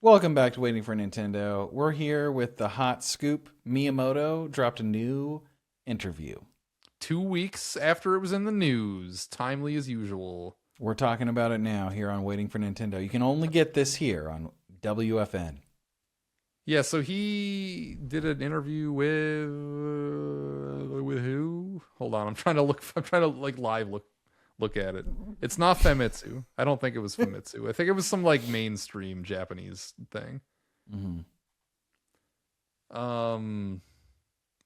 Welcome back to Waiting for Nintendo. We're here with the hot scoop. Miyamoto dropped a new interview. 2 weeks after it was in the news, timely as usual. We're talking about it now here on Waiting for Nintendo. You can only get this here on WFN. Yeah, so he did an interview with who? Hold on, I'm trying to live look at it. It's not Famitsu. I don't think it was Famitsu. I think it was some like mainstream Japanese thing.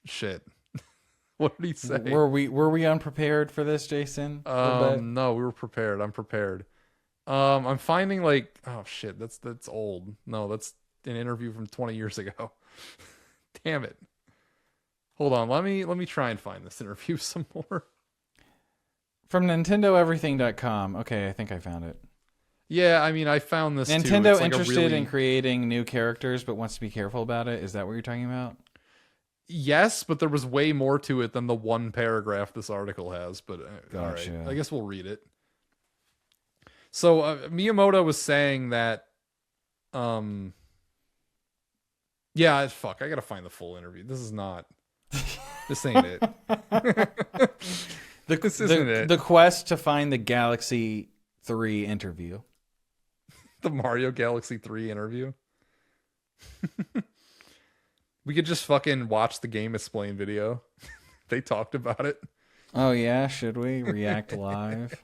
Shit. What did he say? Were we unprepared for this, Jason? No, we were prepared. I'm prepared. I'm finding like, oh shit, that's old. No, that's an interview from 20 years ago. Damn it. Hold on, let me try and find this interview some more. From NintendoEverything.com. Okay, I think I found it. Yeah, I mean, I found this Nintendo too. interested in creating new characters, but wants to be careful about it. Is that what you're talking about? Yes, but there was way more to it than the one paragraph this article has. But Gotcha. All right, I guess we'll read it. So Miyamoto was saying that, yeah, fuck, I gotta find the full interview. This is not. This ain't it. This isn't it. The quest to find the Galaxy 3 interview. The Mario Galaxy 3 interview. We could just fucking watch the Game Explain video. They talked about it. Oh yeah, should we react live?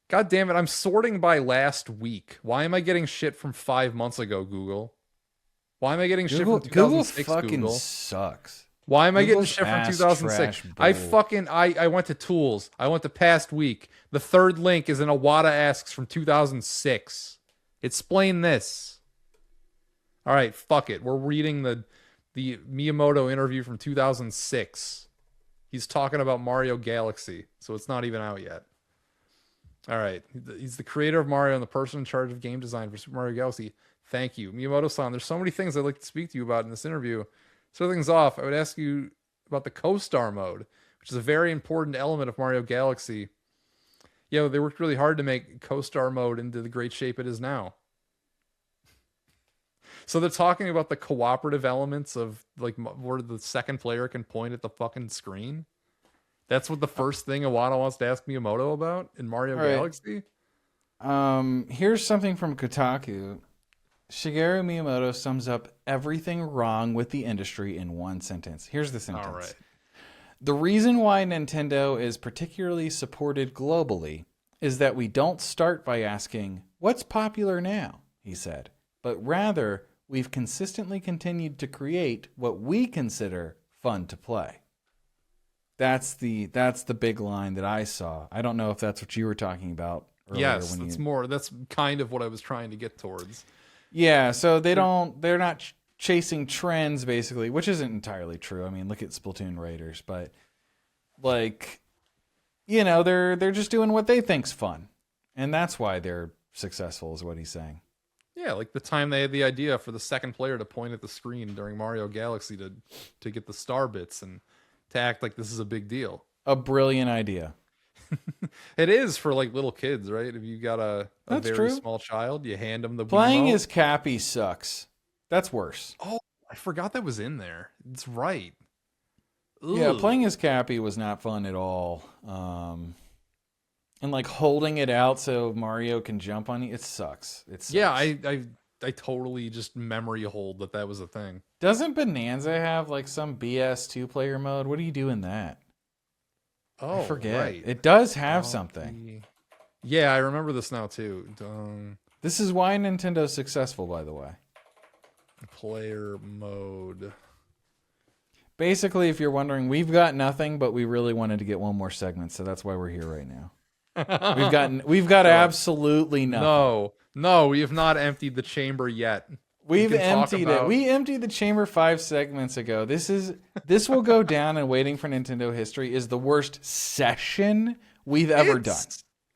God damn it, I'm sorting by last week. Why am I getting shit from 5 months ago, Google? Why am I getting shit from 2006, Google? Fucking Google? Sucks. Why am I getting Google's shit from ass 2006? trash I went to Tools. I went to past week. The third link is an Iwata Asks from 2006. Explain this. All right, fuck it. We're reading the Miyamoto interview from 2006. He's talking about Mario Galaxy, so it's not even out yet. All right. He's the creator of Mario and the person in charge of game design for Super Mario Galaxy. Thank you. Miyamoto-san, there's so many things I'd like to speak to you about in this interview. So things off, I would ask you about the co-star mode, which is a very important element of Mario Galaxy. Yeah, they worked really hard to make co-star mode into the great shape it is now. So they're talking about the cooperative elements of like where the second player can point at the fucking screen. That's what the first thing Iwata wants to ask Miyamoto about in Mario Galaxy. Here's something from Kotaku. Shigeru Miyamoto sums up everything wrong with the industry in one sentence. Here's the sentence. All right. The reason why Nintendo is particularly supported globally is that we don't start by asking, what's popular now, he said, but rather we've consistently continued to create what we consider fun to play. That's the big line that I saw. I don't know if that's what you were talking about earlier. Yes, that's kind of what I was trying to get towards. Yeah, so they're not chasing trends basically, which isn't entirely true. I mean, look at Splatoon Raiders, but like, you know, they're just doing what they think's fun, and that's why they're successful, is what he's saying. Yeah, like the time they had the idea for the second player to point at the screen during Mario Galaxy to get the star bits and to act like this is a big deal. A brilliant idea. It is for like little kids, right? If you got a very true. small child, you hand them the Playing Wiimote. as Cappy sucks. That's worse. Oh, I forgot that was in there. It's right. Ugh. Yeah, playing as Cappy was not fun at all. And like holding it out so Mario can jump on you, it sucks. It sucks. Yeah, I totally just memory hold that was a thing. Doesn't Bonanza have like some BS 2-player mode? What do you do in that? Oh, I forget. Right. It does have something. Yeah, I remember this now too. This is why Nintendo's successful, by the way. Player mode. Basically, if you're wondering, we've got nothing, but we really wanted to get one more segment, so that's why we're here right now. We've got absolutely nothing. No, we have not emptied the chamber yet. We've emptied it. We emptied the chamber 5 segments ago. This will go down in Waiting for Nintendo history is the worst session we've ever done.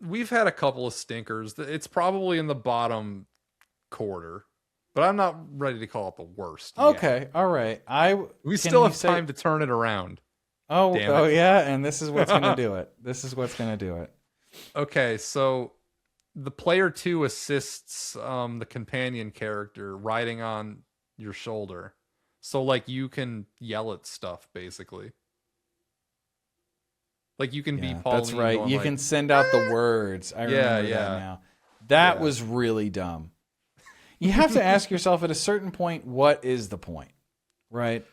We've had a couple of stinkers. It's probably in the bottom quarter, but I'm not ready to call it the worst. Okay, yet. all right. We still have time to turn it around. Oh yeah, and this is what's going to do it. This is what's going to do it. Okay, so the player 2 assists the companion character riding on your shoulder. So like you can yell at stuff basically. Like you can be Yeah, that's Pauline right. going You like, can send out the words. I yeah, remember that yeah, now. That yeah. was really dumb. You have to ask yourself at a certain point, what is the point? Right?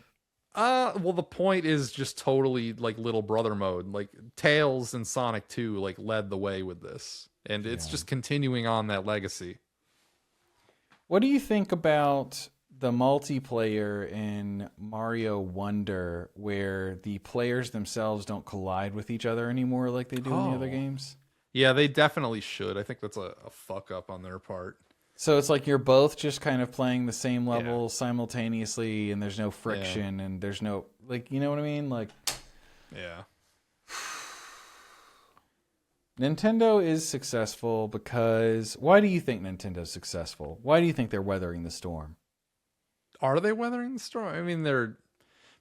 Well, the point is just totally like little brother mode. Like Tails and Sonic 2 like led the way with this, and it's Yeah. just continuing on that legacy. What do you think about the multiplayer in Mario Wonder where the players themselves don't collide with each other anymore like they do in the other Oh. games? Yeah, they definitely should. I think that's a fuck up on their part. So it's like you're both just kind of playing the same level Yeah. simultaneously and there's no friction and there's no, like, you know what I mean? Like, Yeah. Nintendo is successful because why do you think Nintendo's successful? Why do you think they're weathering the storm? Are they weathering the storm? I mean, they're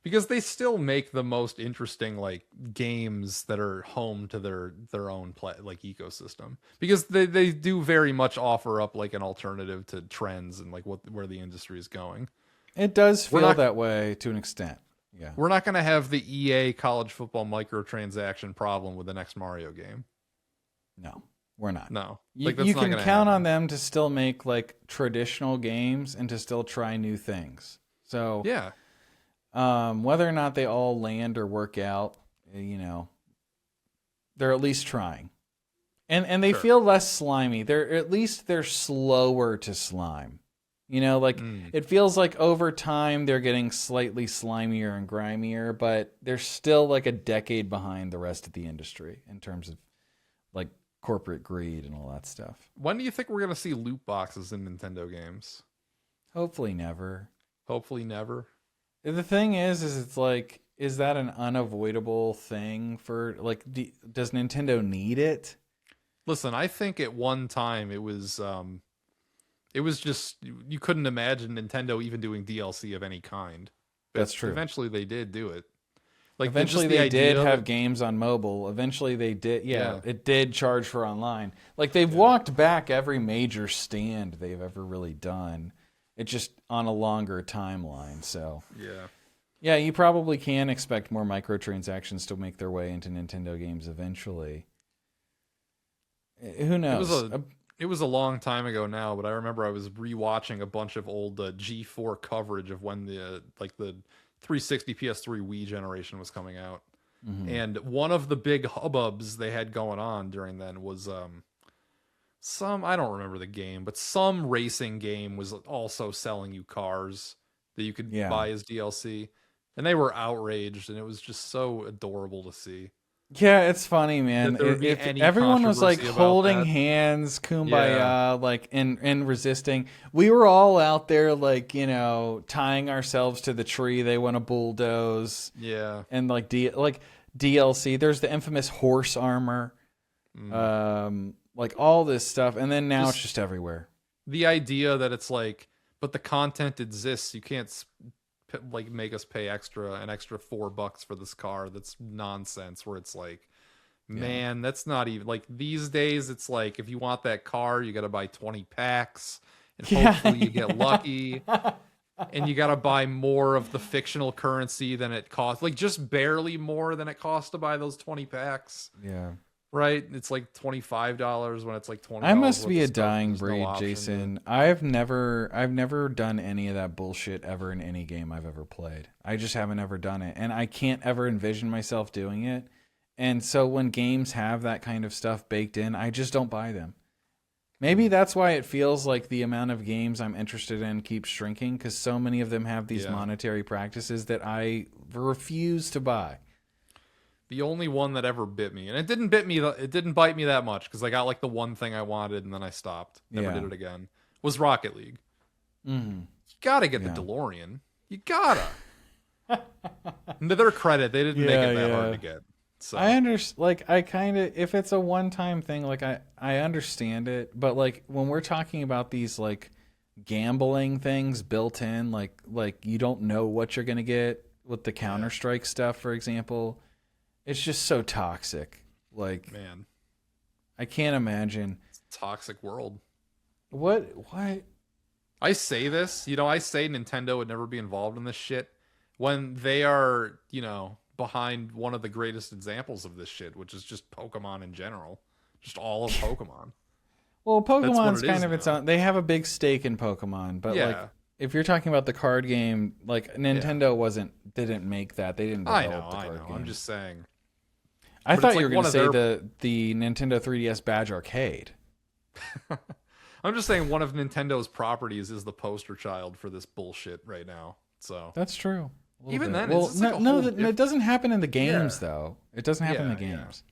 because they still make the most interesting like games that are home to their own like ecosystem. Because they do very much offer up like an alternative to trends and like where the industry is going. It does We're feel not- that way to an extent. Yeah. We're not going to have the EA college football microtransaction problem with the next Mario game. No, we're not. No. You, that's you not can gonna count on happen. them to still make like traditional games and to still try new things. So Yeah. whether or not they all land or work out, you know, they're at least trying. And they Sure. feel less slimy. They're slower to slime. You know, like it feels like over time they're getting slightly slimier and grimier, but they're still like a decade behind the rest of the industry in terms of like corporate greed and all that stuff. When do you think we're going to see loot boxes in Nintendo games? Hopefully never. Hopefully never. The thing is it's like, is that an unavoidable thing for like? Does Nintendo need it? Listen, I think at one time it was just you couldn't imagine Nintendo even doing DLC of any kind. But That's true. Eventually they did do it. Like Eventually just the they did idea have that- games on mobile. Eventually they did. Yeah, Yeah. it did charge for online. Like they've walked back every major stand they've ever really done. It's just on a longer timeline. So yeah, you probably can expect more microtransactions to make their way into Nintendo games eventually. Who knows? It was a long time ago now, but I remember I was rewatching a bunch of old G4 coverage of when the 360 PS3 Wii generation was coming out. And one of the big hubbubs they had going on during then was some, I don't remember the game, but some racing game was also selling you cars that you could buy as DLC. And they were outraged, and it was just so adorable to see. Yeah, it's funny, man. That there would be If any everyone was like controversy about holding that. hands, kumbaya, Yeah. like and resisting. We were all out there, like, you know, tying ourselves to the tree they want to bulldoze, Yeah. and like DLC. There's the infamous horse armor, like all this stuff, and then now it's just everywhere. The idea that it's like, but the content exists. You can't like make us pay an extra $4 for this car. That's nonsense. Where it's like, man, that's not even like these days. It's like if you want that car, you got to buy 20 packs, and hopefully you get lucky. And you got to buy more of the fictional currency than it costs, like just barely more than it costs to buy those 20 packs. Yeah. Right? It's like $25 when it's like $20. I must be a worth of stuff. dying There's no breed, option to- Jason. I've never done any of that bullshit ever in any game I've ever played. I just haven't ever done it, and I can't ever envision myself doing it. And so when games have that kind of stuff baked in, I just don't buy them. Maybe that's why it feels like the amount of games I'm interested in keeps shrinking, because so many of them have these monetary practices that I refuse to buy. The only one that ever bit me, and it didn't bite me that much because I got like the one thing I wanted and then I stopped. Never did it again. Was Rocket League. You gotta get the DeLorean. You gotta. And to their credit, they didn't make it that hard to get. So I understand. Like, I kind of, if it's a one-time thing, like I understand it. But like when we're talking about these like gambling things built in, like you don't know what you're gonna get with the Counter-Strike stuff, for example. It's just so toxic. Like, man, I can't imagine. Toxic world. What? I say this, I say Nintendo would never be involved in this shit when they are, behind one of the greatest examples of this shit, which is just Pokemon in general. Just all of Pokemon. Well, That's what Pokemon's it kind is of its now. own. They have a big stake in Pokemon, but like Yeah. if you're talking about the card game, like Nintendo didn't make that. They didn't I develop know, the I card know. game. I'm just saying. I But thought it's you like were going one to of say their- the Nintendo 3DS Badge Arcade. I'm just saying one of Nintendo's properties is the poster child for this bullshit right now. So That's true. A little Even bit. then, well, it's like a no, whole it doesn't happen in the games Yeah. though. It doesn't happen in the Yeah, yeah. games.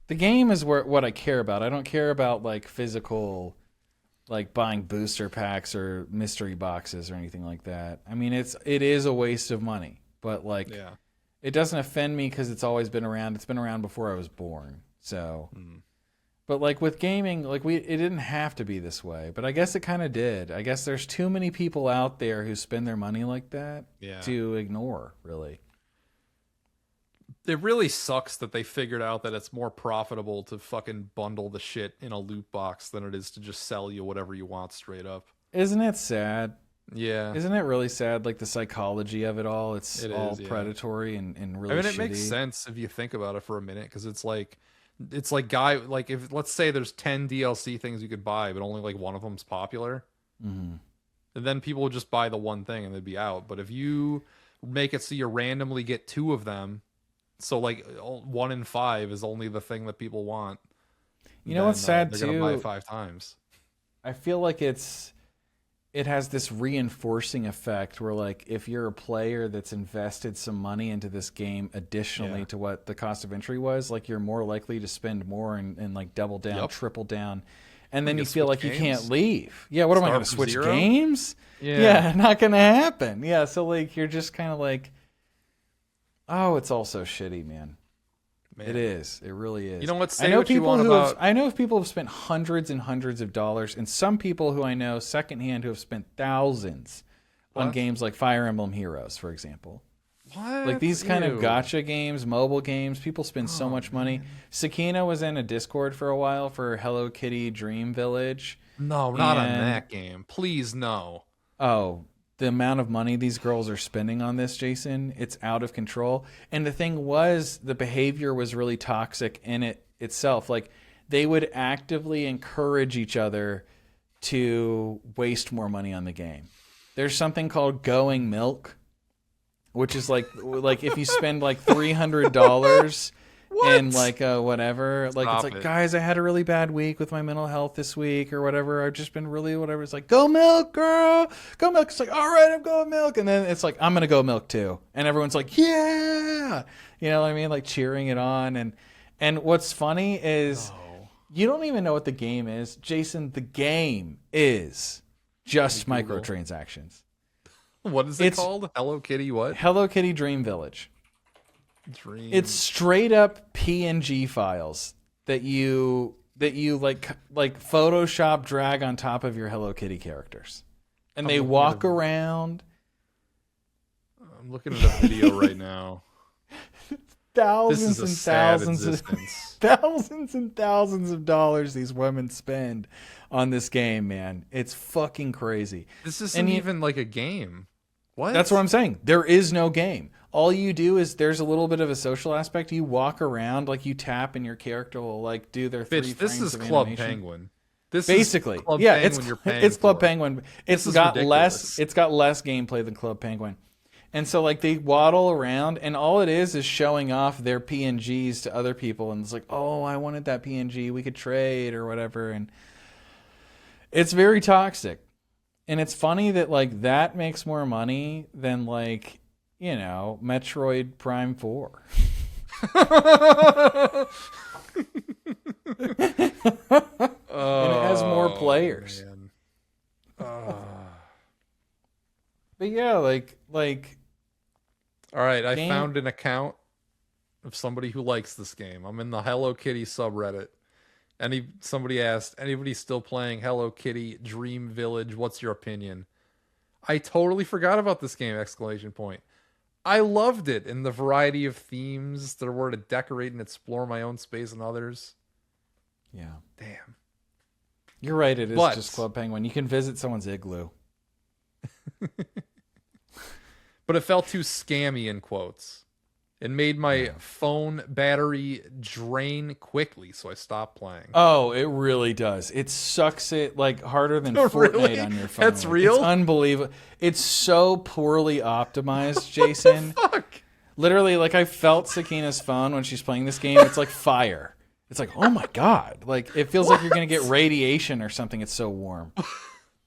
The game is what I care about. I don't care about like physical, like buying booster packs or mystery boxes or anything like that. I mean, it is a waste of money, but like yeah. it doesn't offend me because it's always been around. It's been around before I was born. So, but like with gaming, like it didn't have to be this way, but I guess it kind of did. I guess there's too many people out there who spend their money like that Yeah. to ignore, really. It really sucks that they figured out that it's more profitable to fucking bundle the shit in a loot box than it is to just sell you whatever you want straight up. Isn't it sad? Yeah. Isn't it really sad? Like the psychology of it all. It It all is, yeah. predatory and really I mean, it shitty. makes sense if you think about it for a minute, because it's like if let's say there's 10 DLC things you could buy, but only like one of them's popular, Mm-hmm. and then people would just buy the one thing and they'd be out. But if you make it so you randomly get two of them, so like 1 in 5 is only the thing that people want. You know what's sad they're gonna buy too? it 5 times. I feel like it has this reinforcing effect where like if you're a player that's invested some money into this game additionally Yeah. to what the cost of entry was, like you're more likely to spend more and like double down, Yep. triple down. And then You you can feel switch like you games. can't leave. Yeah, what am I Start going to from switch 0? games? Yeah. Yeah, not going to happen. Yeah, so like you're just kind of like, oh, it's all so shitty, man. Man. It is. It really is. You know what? I Say know what you people want who about. I know of people who have spent hundreds and hundreds of dollars, and some people who I know secondhand who have spent thousands on What? games like Fire Emblem Heroes, for example. What? Like these kind of Ew. gotcha games, mobile games, people spend so much money. Sakina was in a Discord for a while for Hello Kitty Dream Village. No, not on And- that game. Please, no. Oh, the amount of money these girls are spending on this, Jason, it's out of control. And the thing was, the behavior was really toxic in it itself. Like they would actively encourage each other to waste more money on the game. There's something called going milk, which is like if you spend like $300 and like whatever, like Stop it's like, it. guys, I had a really bad week with my mental health this week or whatever. I've just been really whatever. It's like, go milk, girl, go milk. It's like, all right, I'm going milk, and then it's like, I'm gonna go milk too, and everyone's like, yeah, you know what I mean, like cheering it on. And what's funny is you don't even know what the game is, Jason. The game is just Let me Google. microtransactions. What is it It's- called? Hello Kitty what? Hello Kitty Dream Village. Dream. It's straight up PNG files that you like Photoshop drag on top of your Hello Kitty characters, and they looking at walk a- around. I'm looking at a video right now. This Thousands is a and sad thousands of existence. thousands and thousands of dollars these women spend on this game, man. It's fucking crazy. This isn't And you- even like a game. What? That's what I'm saying. There is no game. All you do is there's a little bit of a social aspect. You walk around, like you tap, and your character will like do their 3 Bitch, frames this is of Club animation. Penguin. This Basically, is Club yeah, Penguin you're paying it's Club for. Penguin. It's is got ridiculous. it's got less gameplay than Club Penguin, and so like they waddle around, and all it is showing off their PNGs to other people, and it's like, oh, I wanted that PNG, we could trade or whatever, and it's very toxic, and it's funny that like that makes more money than like Metroid Prime 4. And it has more players. Man. But yeah, like All right, I Game- found an account of somebody who likes this game. I'm in the Hello Kitty subreddit. Somebody asked, anybody still playing Hello Kitty Dream Village? What's your opinion? I totally forgot about this game! Exclamation point. I loved it in the variety of themes there were to decorate and explore my own space and others. yeah. Damn. You're right. It is But just Club Penguin. You can visit someone's igloo. but it felt too scammy in quotes. It made my phone battery drain quickly, so I stopped playing. Oh, it really does. It sucks it like harder than Oh, Fortnite really? on your phone. That's real? It's unbelievable. It's so poorly optimized, Jason. Fuck. Literally, like I felt Sakina's phone when she's playing this game. It's like fire. It's like, oh my god. Like it feels like you're gonna get radiation or something. It's so warm.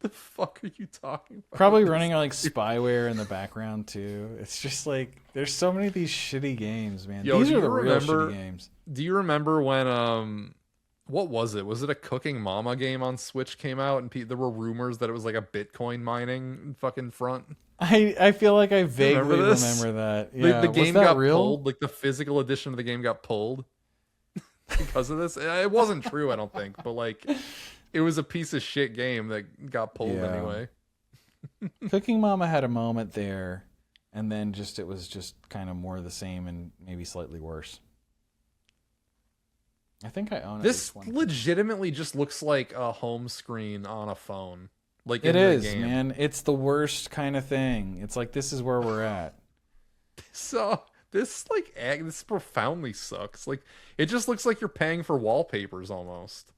The fuck are you talking about? Probably running like spyware in the background too. It's just like there's so many of these shitty games, man. Yo, These do are you the real remember- shitty games. Do you remember when what was it? Was it a Cooking Mama game on Switch came out and there were rumors that it was like a Bitcoin mining fucking front? I feel like I vaguely remember this? remember that. Yeah, The game was that got real? pulled. Like the physical edition of the game got pulled because of this. It wasn't true, I don't think, but like it was a piece of shit game that got pulled Yeah. anyway. Cooking Mama had a moment there, and then it was just kind of more of the same and maybe slightly worse. I think I own at This least one. legitimately just looks like a home screen on a phone. Like It in the is, game. man. It's the worst kind of thing. It's like this is where we're at. So this this profoundly sucks. Like it just looks like you're paying for wallpapers almost.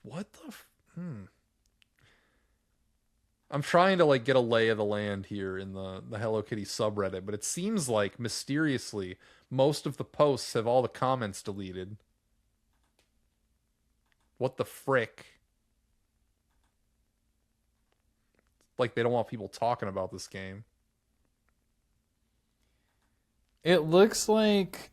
What the? I'm trying to like get a lay of the land here in the Hello Kitty subreddit, but it seems like mysteriously most of the posts have all the comments deleted. What the frick? Like they don't want people talking about this game. It looks like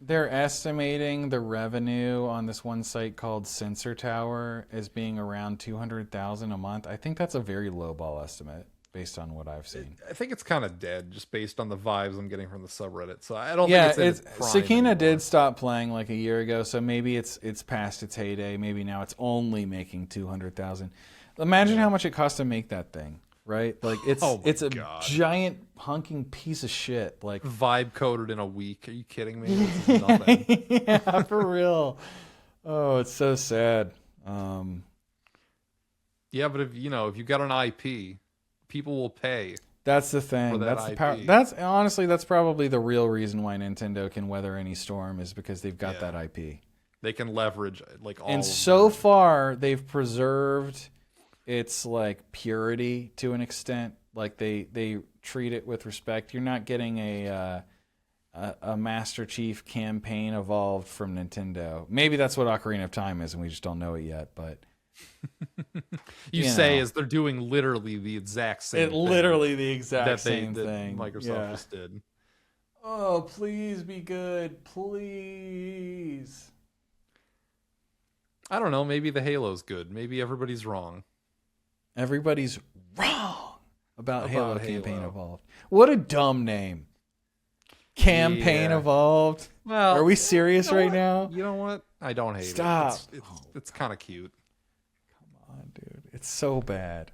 they're estimating the revenue on this one site called Sensor Tower as being around 200,000 a month. I think that's a very low ball estimate based on what I've seen. I think it's kind of dead just based on the vibes I'm getting from the subreddit. So I don't Yeah, think it's in its prime Sakina anymore. did stop playing like a year ago, so maybe it's past its heyday. Maybe now it's only making 200,000. Imagine how much it costs to make that thing, right? Like it's Oh my it's a God. giant hunking piece of shit. Like Vibe coded in a week. Are you kidding me? This is nothing. yeah, for real. Oh, it's so sad. Yeah, but if you got an IP, people will pay. That's the thing. For that That's the power. IP. That's honestly, that's probably the real reason why Nintendo can weather any storm is because they've got Yeah. that IP. They can leverage like all. And of so that. far, they've preserved its like purity to an extent. Like they treat it with respect. You're not getting a Master Chief campaign evolved from Nintendo. Maybe that's what Ocarina of Time is, and we just don't know it yet. But you you say know. is they're doing literally the exact same. it thing literally the exact that same thing. Microsoft Yeah. just did. Oh, please be good, please. I don't know. Maybe the Halo's good. Maybe everybody's wrong. Everybody's wrong about Halo Halo. Campaign Evolved. What a dumb name. Campaign Yeah. Evolved. Well, Are we serious you know right what? now? You know what? I don't hate Stop. it. It's kind of cute. Come on, dude. It's so bad.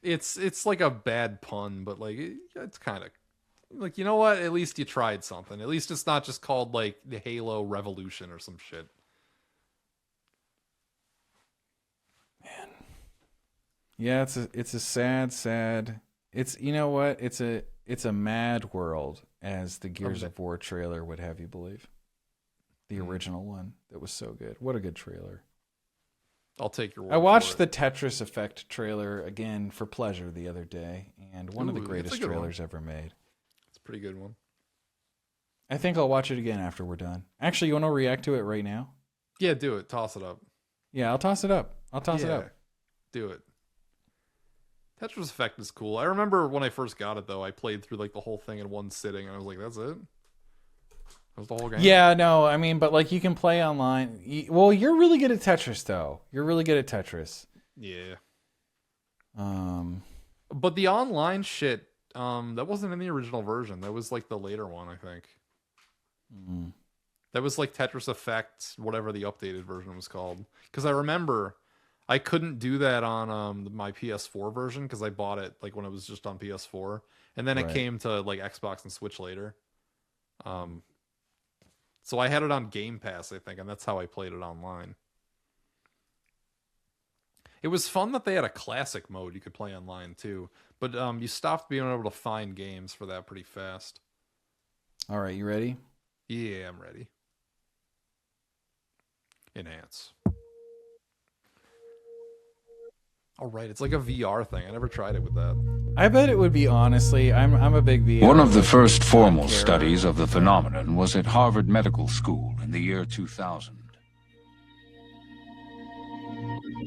It's like a bad pun, but like it's kind of like, you know what? At least you tried something. At least it's not just called like the Halo Revolution or some shit. Yeah, it's a sad. It's you know what? It's a mad world, as the Gears of War trailer would have you believe. The original one that was so good. What a good trailer. I'll take your word I watched for the it. Tetris Effect trailer again for pleasure the other day, and one of the Ooh, that's a greatest good one. trailers ever made. It's a pretty good one. I think I'll watch it again after we're done. Actually, you want to react to it right now? Yeah, do it. Toss it up. Yeah, I'll toss it up. Yeah, do it. Tetris Effect is cool. I remember when I first got it though, I played through like the whole thing in one sitting, and I was like, "That's it." That was the whole game. Yeah, no, I mean, but like you can play online. Well, you're really good at Tetris, though. You're really good at Tetris. Yeah. Um, But the online shit, that wasn't in the original version. That was like the later one, I think. That was like Tetris Effect, whatever the updated version was called. Because I remember I couldn't do that on my PS4 version because I bought it like when it was just on PS4, and then it Right. came to like Xbox and Switch later. So I had it on Game Pass, I think, and that's how I played it online. It was fun that they had a classic mode you could play online too, but you stopped being able to find games for that pretty fast. All right, you ready? Yeah, I'm ready. Enhance. All right, it's like a VR thing. I never tried it with that. I bet it would be, honestly. I'm a big VR. One of the first formal studies of the phenomenon was at Harvard Medical School in the year 2000.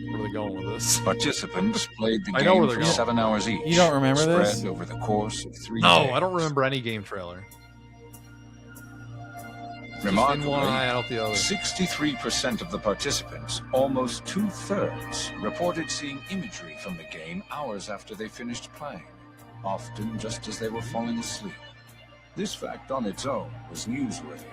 Where are they going with this? Participants played the I know where game they're for going. 7 hours each. You don't remember spread this? over the course of 3 No, days. I don't remember any game trailer. In Remarkably, one eye, out the other. 63% of the participants, almost 2/3, reported seeing imagery from the game hours after they finished playing, often just as they were falling asleep. This fact on its own was newsworthy.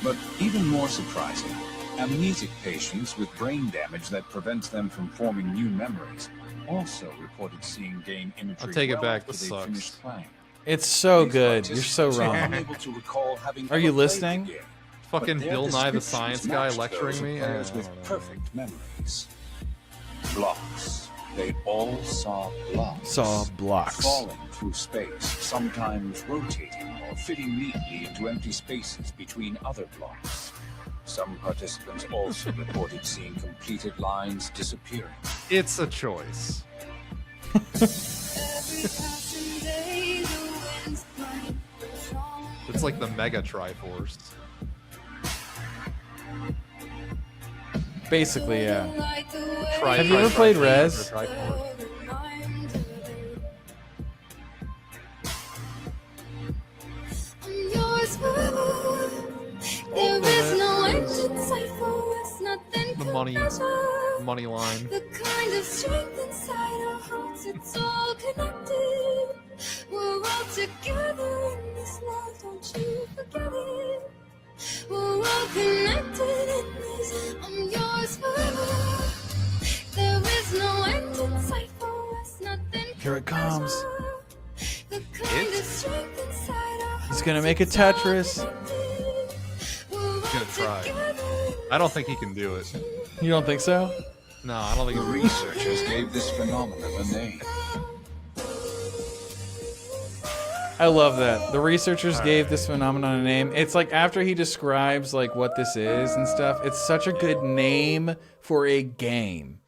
But even more surprising, amnesic patients with brain damage that prevents them from forming new memories also reported seeing game imagery I'll take it well back, after this they sucks. finished playing. It's so These good. You're so participants are wrong. unable to recall having Are you ever played the listening? game, Fucking but their Bill Nye the descriptions Science Guy matched lecturing those of me? players I with don't know. perfect memories. Blocks. They all saw blocks. Saw blocks. Falling through space, sometimes rotating or fitting neatly into empty spaces between other blocks. Some participants also reported seeing completed lines disappearing. It's a choice. It's like the Mega Triforce. Basically, yeah. Have you ever played Rez? The money line. The kind of strength inside our hearts, it's all connected. We're all together in this love, don't you forget it. We're all connected in this, I'm yours forever. There is no end in sight for us, nothing. Here it comes. The kind of strength inside our hearts, He's gonna make a it's all Tetris. connected. We're all Gonna try. together in I don't think he can do it. You don't think so? No, I don't think The he researchers gave this phenomenon a name. I love that. The researchers gave this phenomenon a name. It's like after he describes like what this is and stuff, it's such a good name for a game.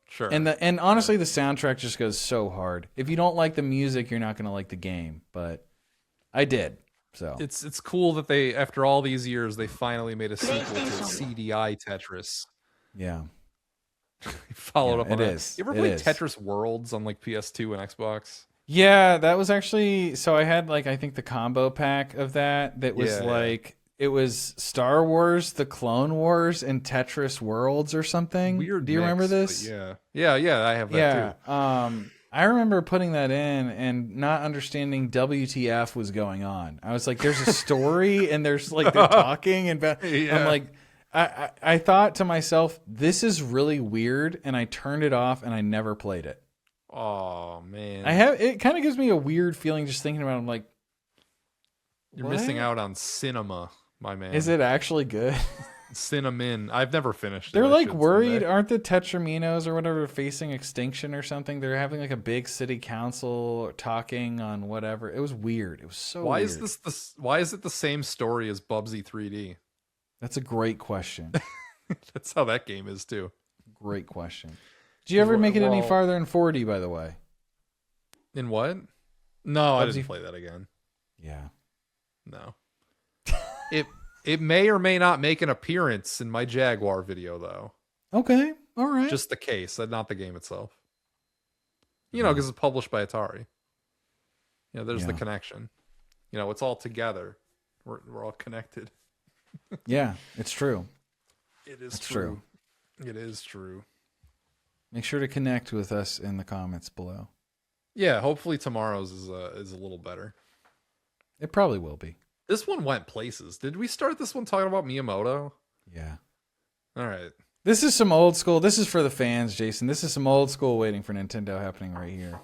Sure. And honestly, the soundtrack just goes so hard. If you don't like the music, you're not going to like the game. But I did. So It's cool that they, after all these years, they finally made a sequel to CDI Tetris. yeah. Followed Yeah, up on it that. is. You ever It played is. Tetris Worlds on like PS2 and Xbox? Yeah, that was actually, so I had like I think the combo pack of that was Yeah. like it was Star Wars, the Clone Wars, and Tetris Worlds or something. Weird. Do you remember mix, this? but yeah, I have that Yeah. too. I remember putting that in and not understanding WTF was going on. I was like, there's a story and there's like they're talking and Yeah. I'm like I thought to myself, this is really weird, and I turned it off and I never played it. Oh man, It kind of gives me a weird feeling just thinking about it. I'm like, you're what? missing out on cinema, my man. Is it actually good? Cinnamon? I've never finished it. They're I like should worried, someday. aren't the Tetraminos or whatever facing extinction or something? They're having like a big city council talking on whatever. It was weird. It was so Why weird. is this why is it the same story as Bubsy 3D? That's a great question. That's how that game is too. Great question. Did you ever make it any Well- farther in 4D, by the way? In what? No, I Bubsy- didn't play that again. Yeah. No. It may or may not make an appearance in my Jaguar video though. Okay. All right. Just the case, not the game itself. You know, because it's published by Atari. You know, there's the Yeah. connection. You know, it's all together. We're all connected. yeah, it's true. It is It's true. It is true. Make sure to connect with us in the comments below. Yeah, hopefully tomorrow's is a little better. It probably will be. This one went places. Did we start this one talking about Miyamoto? Yeah. All right. This is some old school. This is for the fans, Jason. This is some old school waiting for Nintendo happening right here.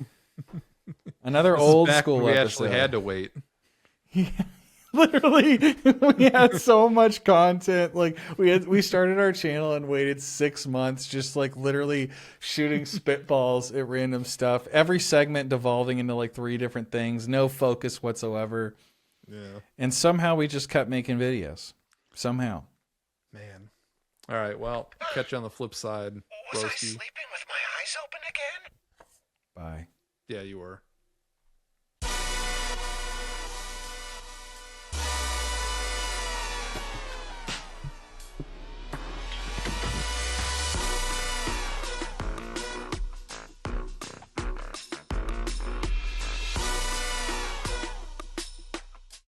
Another This is old back school when we episode. actually had to wait. Literally, we had so much content. Like we started our channel and waited 6 months, just like literally shooting spitballs at random stuff. Every segment devolving into like 3 different things, no focus whatsoever. Yeah. And somehow we just kept making videos. Somehow. Man. All right. Well, catch you on the flip side, Was I Broski. sleeping with my eyes open again? Bye. Yeah, you were.